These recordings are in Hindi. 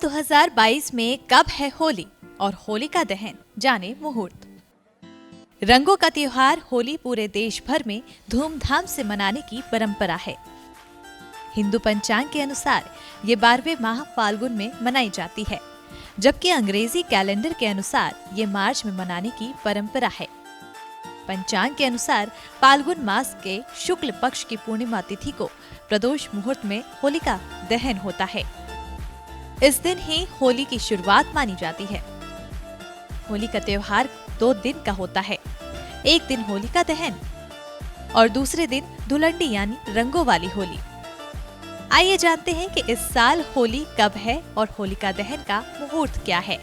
साल 2022 में कब है होली और होलिका दहन, जाने मुहूर्त। रंगों का त्योहार होली पूरे देश भर में धूमधाम से मनाने की परंपरा है। हिंदू पंचांग के अनुसार ये 12वें माह फाल्गुन में मनाई जाती है, जबकि अंग्रेजी कैलेंडर के अनुसार ये मार्च में मनाने की परंपरा है। पंचांग के अनुसार फाल्गुन मास के शुक्ल पक्ष की पूर्णिमा तिथि को प्रदोष मुहूर्त में होलिका दहन होता है। इस दिन ही होली की शुरुआत मानी जाती है। होली का त्योहार 2 दिन का होता है। एक दिन होलिका दहन और दूसरे दिन धुलंडी यानी रंगों वाली होली। आइए जानते हैं कि इस साल होली कब है और होलिका दहन का मुहूर्त क्या है।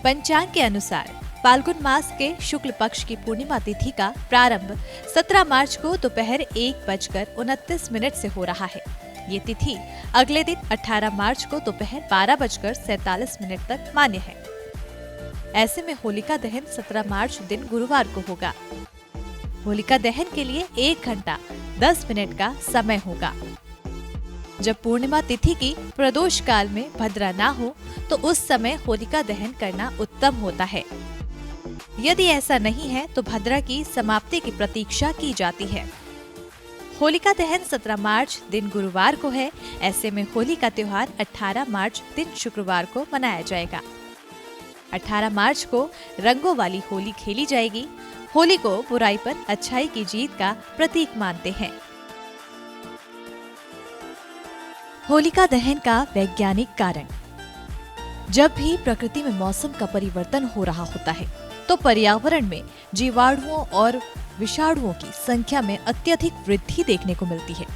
पंचांग के अनुसार फाल्गुन मास के शुक्ल पक्ष की पूर्णिमा तिथि का प्रारंभ 17 मार्च को दोपहर 1:29 से हो रहा है। ये तिथि अगले दिन 18 मार्च को दोपहर 12:47 तक मान्य है। ऐसे में होलिका दहन 17 मार्च दिन गुरुवार को होगा। होलिका दहन के लिए 1 घंटा 10 मिनट का समय होगा। जब पूर्णिमा तिथि की प्रदोष काल में भद्रा ना हो तो उस समय होलिका दहन करना उत्तम होता है। यदि ऐसा नहीं है तो भद्रा की समाप्ति की प्रतीक्षा की जाती है। होलिका दहन 17 मार्च दिन गुरुवार को है। ऐसे में होली का त्योहार 18 मार्च दिन शुक्रवार को मनाया जाएगा। 18 मार्च को रंगों वाली होली खेली जाएगी। होली को बुराई पर अच्छाई की जीत का प्रतीक मानते हैं। होलिका दहन का वैज्ञानिक कारण। जब भी प्रकृति में मौसम का परिवर्तन हो रहा होता है तो पर्यावरण में जीवाणुओं और विषाणुओं की संख्या में अत्यधिक वृद्धि देखने को मिलती है।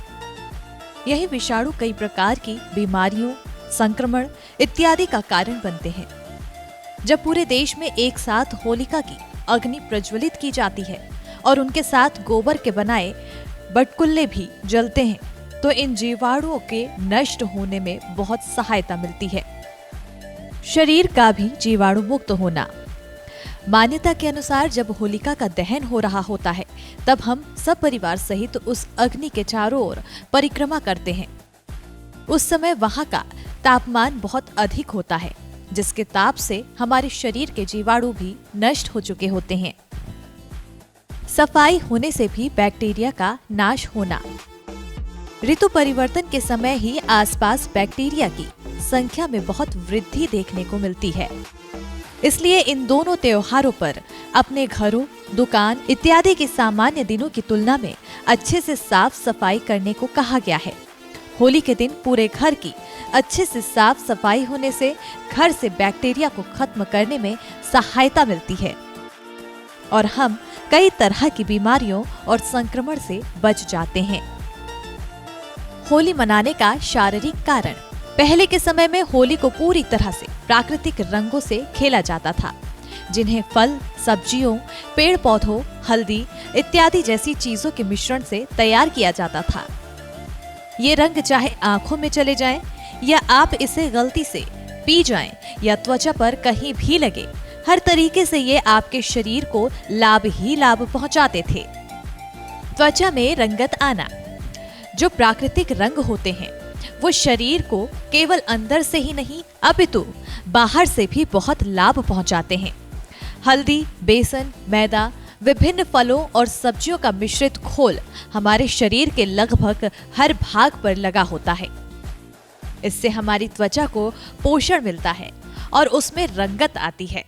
यही विषाणु कई प्रकार की बीमारियों, संक्रमण इत्यादि का कारण बनते हैं। जब पूरे देश में एक साथ होलिका की अग्नि प्रज्वलित की जाती है और उनके साथ गोबर के बनाए बटकुल्ले भी जलते हैं तो इन जीवाणुओं के नष्ट होने में बहुत सहायता मिलती है। शरीर का भी जीवाणु मुक्त होना। मान्यता के अनुसार जब होलिका का दहन हो रहा होता है तब हम सब परिवार सहित उस अग्नि के चारों ओर परिक्रमा करते हैं। उस समय वहां का तापमान बहुत अधिक होता है, जिसके ताप से हमारे शरीर के जीवाणु भी नष्ट हो चुके होते हैं। सफाई होने से भी बैक्टीरिया का नाश होना। ऋतु परिवर्तन के समय ही आसपास बैक्टीरिया की संख्या में बहुत वृद्धि देखने को मिलती है। इसलिए इन दोनों त्योहारों पर अपने घरों, दुकान इत्यादि के सामान्य दिनों की तुलना में अच्छे से साफ सफाई करने को कहा गया है। होली के दिन पूरे घर की अच्छे से साफ सफाई होने से घर से बैक्टीरिया को खत्म करने में सहायता मिलती है और हम कई तरह की बीमारियों और संक्रमण से बच जाते हैं। होली मनाने का शारीरिक कारण। पहले के समय में होली को पूरी तरह से प्राकृतिक रंगों से खेला जाता था, जिन्हें फल, सब्जियों, पेड़ पौधों, हल्दी इत्यादि जैसी चीजों के मिश्रण से तैयार किया जाता था। ये रंग चाहे आंखों में चले जाएं या आप इसे गलती से पी जाएं या त्वचा पर कहीं भी लगे, हर तरीके से ये आपके शरीर को लाभ ही लाभ पहुंचाते थे। त्वचा में रंगत आना। जो प्राकृतिक रंग होते हैं वो शरीर को केवल अंदर से ही नहीं अपितु बाहर से भी बहुत लाभ पहुंचाते हैं। हल्दी, बेसन, मैदा, विभिन्न फलों और सब्जियों का मिश्रित घोल हमारे शरीर के लगभग हर भाग पर लगा होता है। इससे हमारी त्वचा को पोषण मिलता है और उसमें रंगत आती है।